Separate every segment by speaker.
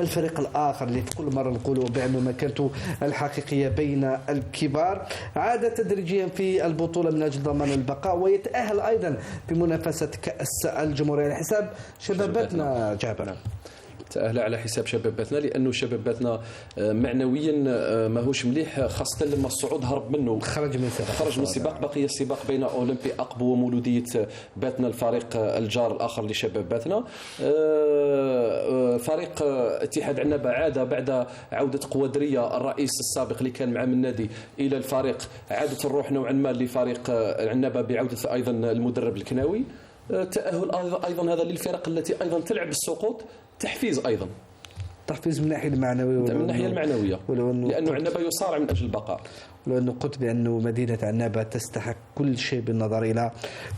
Speaker 1: الفريق الآخر اللي في كل مرة نقولوا بأنه مكانته الحقيقية بين الكبار عاد تدريجيا في البطولة من أجل ضمان البقاء ويتأهل أيضا بمنافسة كأس الجمهورية على حساب شباباتنا. جابر
Speaker 2: تأهل على حساب شباباتنا، لأنه شباباتنا معنويا ماهوش مليح، خاصة لما الصعود هرب منه، خرج من السباق. بقي السباق بين أولمبي أقبو ومولودية باتنا، الفريق الجار الآخر لشباباتنا. فريق اتحاد عنابة عاد بعد عودة قوادرية الرئيس السابق اللي كان مع من النادي إلى الفريق، عادت الروح نوعا ما لفريق عنابة بعودة أيضا المدرب الكناوي. تأهل أيضا هذا للفرق التي أيضا تلعب بالسقوط، تحفيز أيضا،
Speaker 1: تحفيز من الناحية المعنوية
Speaker 2: من الناحية المعنوية، لأنه عنابة يصارع من أجل البقاء.
Speaker 1: ولأنه قلت بأنه مدينة عنابة تستحق كل شيء بالنظر إلى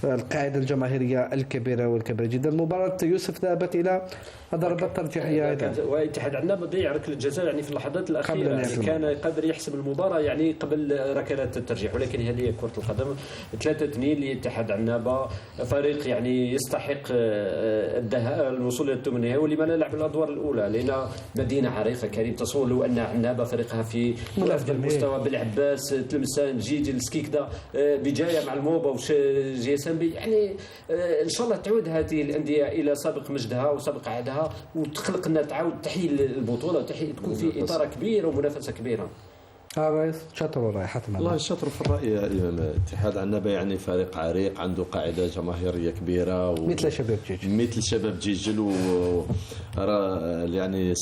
Speaker 1: القاعدة الجماهيرية الكبيرة والكبيرة جدا. مباراة يوسف ذهبت إلى ضربات ترجيحية أيضا،
Speaker 3: واتحاد عنابة ضيع ركلة جزاء يعني في اللحظات الأخيرة، كان قادر يحسم المباراة يعني قبل ركلات الترجيح، ولكن هذه كرة القدم. 3-2 لاتحاد عنابة، فريق يعني يستحق الوصول إلى الثمن النهائي، ولما لا نلعب الأدوار الأولى، لأن مدينة عريقة كريم. تصور لو أن عنابة فريقها في أفضل مستوى بالعباس، تلمسان، جيجي، السكيكدا، بجايه مع الموبا وجي اس ام بي، يعني ان شاء الله تعود هذه الانديه الى سابق مجدها وسابق عهدها، وتخلق انها تعاود تحيي البطوله وتكون في اطار كبير ومنافسه كبيره.
Speaker 1: رئيس شطر الرأي حتما.
Speaker 4: الله الشطر في الرأي يا إمام. اتحاد عنابة يعني فريق عريق عنده قاعدة جماهيرية كبيرة
Speaker 1: مثل شباب جيجل
Speaker 4: يعني